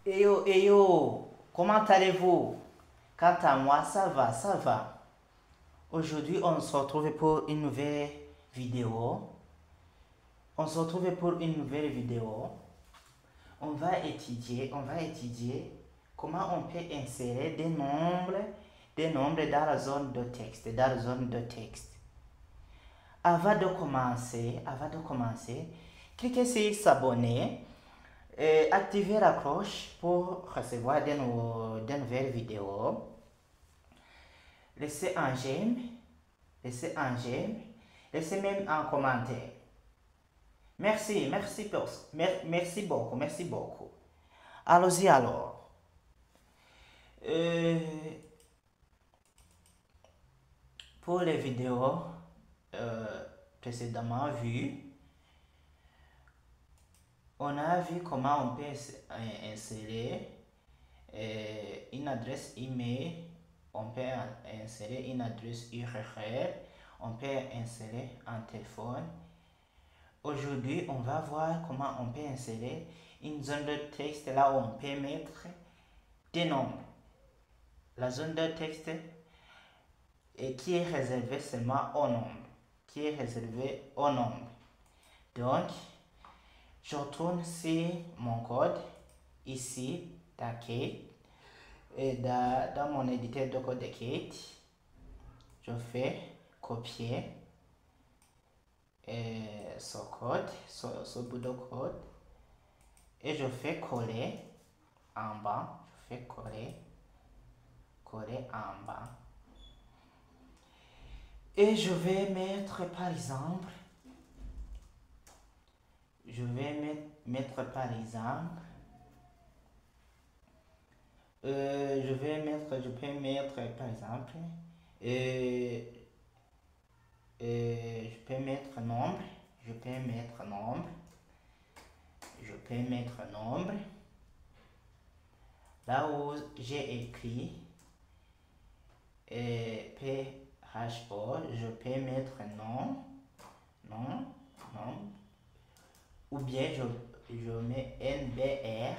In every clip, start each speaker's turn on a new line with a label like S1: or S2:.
S1: Et yo, comment allez-vous? Quant à moi, ça va, ça va. Aujourd'hui, on se retrouve pour une nouvelle vidéo. On se retrouve pour une nouvelle vidéo. On va étudier comment on peut insérer des nombres dans la zone de texte, Avant de commencer, cliquez sur s'abonner et activez la cloche pour recevoir de nouvelles vidéos. Laissez un j'aime, laissez même un commentaire. Merci beaucoup. Allons-y alors. Euh, pour les vidéos précédemment vues, on a vu comment on peut insérer une adresse email, on peut insérer une adresse URL, on peut insérer un téléphone. Aujourd'hui, on va voir comment on peut insérer une zone de texte là où on peut mettre des nombres. La zone de texte qui est réservée seulement aux nombres. Donc, je retourne sur mon code ici, et dans mon éditeur de code de Kate, je fais copier ce code, ce bout de code, et je fais coller en bas. Coller en bas. Et je vais mettre par exemple, je peux mettre par exemple je peux mettre nombre, là où j'ai écrit PHO, je peux mettre non, ou bien je mets NBR.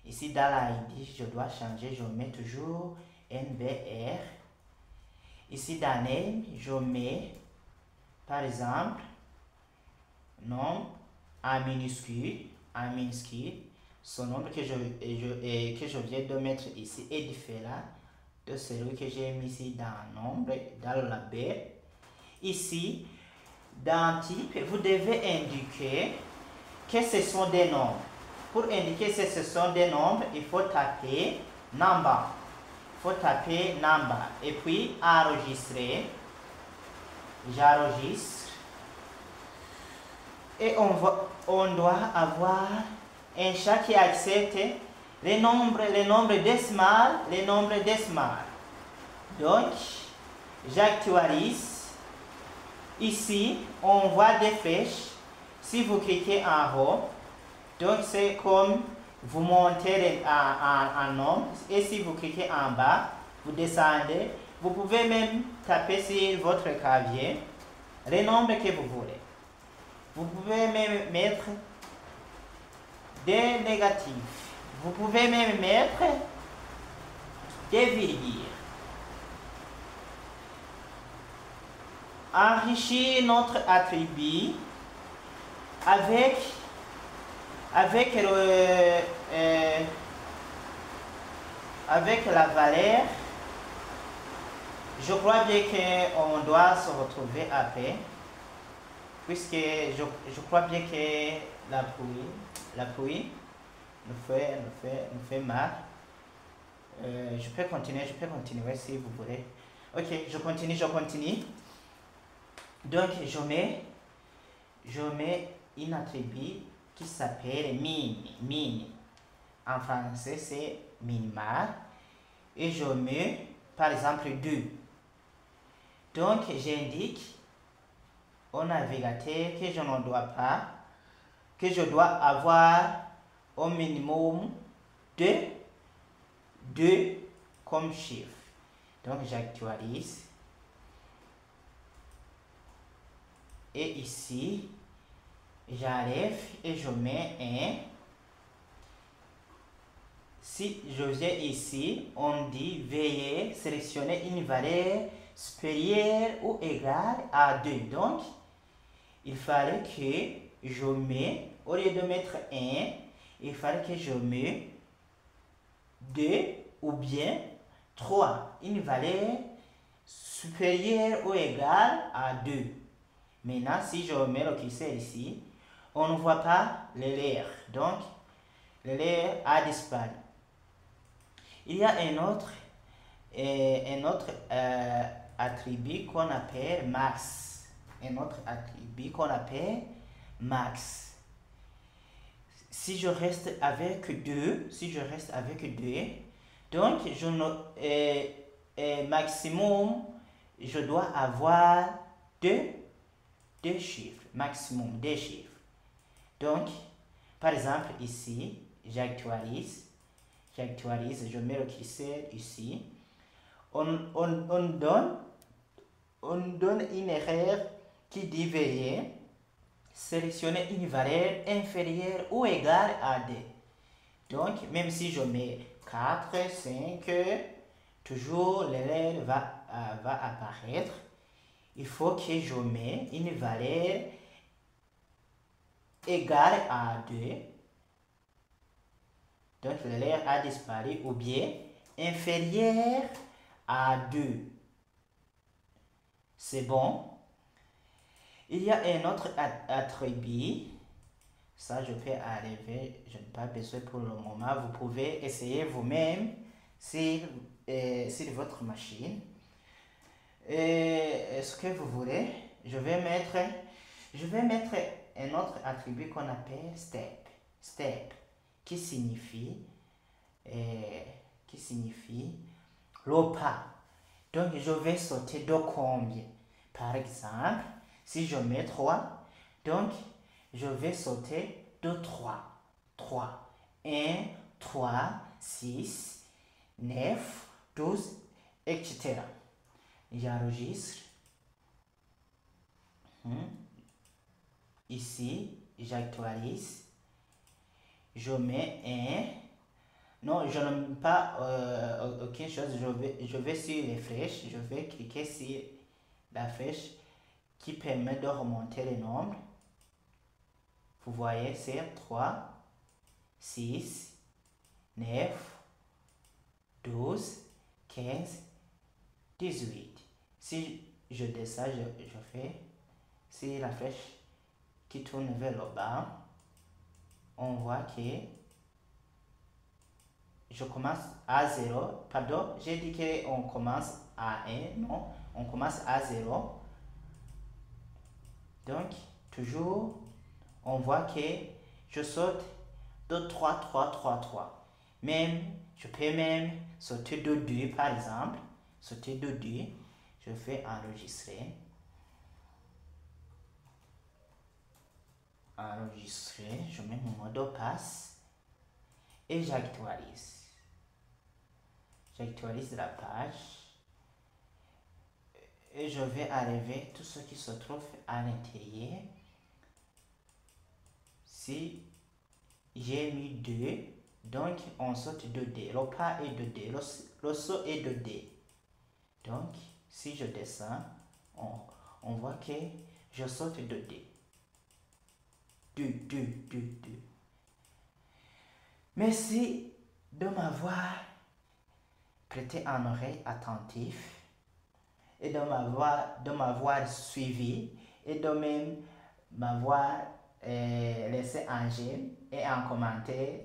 S1: Ici dans l'ID, je dois changer, je mets toujours NBR. Ici dans name, je mets par exemple nom en minuscule. Ce nombre que je viens de mettre ici est différent de celui que j'ai mis ici dans nombre, dans le label. Ici, dans type, vous devez indiquer que ce sont des nombres. Pour indiquer que ce sont des nombres, il faut taper number. Et puis enregistrer. J'enregistre. Et on doit avoir un chat qui accepte les nombres décimales. Donc, j'actualise. Ici, on voit des flèches. Si vous cliquez en haut, donc c'est comme vous montez un nombre. Et si vous cliquez en bas, vous descendez. Vous pouvez même taper sur votre clavier les nombres que vous voulez. Vous pouvez même mettre des négatifs. Vous pouvez même mettre des virgules. Enrichir notre attribut avec la valeur. Je crois bien qu'on doit se retrouver après, puisque je crois bien que la pluie nous fait mal. Je peux continuer si vous voulez. Ok, je continue. Donc, je mets une attribut qui s'appelle mini. En français, c'est minimal. Et je mets, par exemple, 2. Donc, j'indique au navigateur que je dois avoir au minimum 2 comme chiffre. Donc, j'actualise. Et ici, j'arrive et je mets si je viens ici, on dit veuillez sélectionner une valeur supérieure ou égale à 2. Donc, il fallait que je mets, au lieu de mettre 1, il fallait que je mette 2 ou bien 3. Une valeur supérieure ou égale à 2. Maintenant, si je mets le curseur ici, on ne voit pas l'erreur. Donc, l'erreur a disparu. Il y a un autre attribut qu'on appelle max. Un autre attribut qu'on appelle max. Si je reste avec 2, donc maximum, je dois avoir deux chiffres, maximum 2 chiffres. Donc, par exemple, ici, j'actualise, je mets le curseur ici. On donne une erreur qui dit veuillez sélectionner une valeur inférieure ou égale à 2. Donc, même si je mets 4, 5, toujours l'erreur va apparaître. Il faut que je mette une valeur égale à 2. Donc, l'erreur a disparu ou bien inférieure à 2. C'est bon. Il y a un autre attribut. Ça, je peux arriver. Je n'ai pas besoin pour le moment. Vous pouvez essayer vous-même sur votre machine. Est-ce que vous voulez? Je vais mettre un autre attribut qu'on appelle step. Step, qui signifie le pas. Donc, je vais sauter de combien? Par exemple, si je mets 3, donc, je vais sauter de 3. 3. 1, 3, 6, 9, 12, etc. J'enregistre. Ici, j'actualise. Je mets 1. Non, je n'aime pas aucune chose. Je vais sur les flèches. Je vais cliquer sur la flèche qui permet de remonter les nombres. Vous voyez, c'est 3, 6, 9, 12, 15, 18. Si je descends, je fais sur la flèche qui tourne vers le bas. On voit que je commence à 0. Pardon, j'ai dit qu'on commence à 1. Non, on commence à 0. Donc, toujours, on voit que je saute de 3, 3, 3, 3. Je peux même sauter de 2, par exemple. Sauter de 2. Je fais enregistrer. Enregistrer. Je mets mon mot de passe. Et j'actualise. J'actualise la page. Et je vais arriver tout ce qui se trouve à l'intérieur. Si j'ai mis 2, donc on saute de 2. Le pas est de 2. Le saut est de 2. Donc, si je descends, on voit que je saute de 2. 2. Merci de m'avoir prêté une oreille attentive et de m'avoir suivi et de même m'avoir laissé un j'aime et un commentaire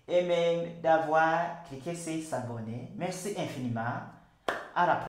S1: et même d'avoir cliqué sur s'abonner. Merci infiniment. À la prochaine.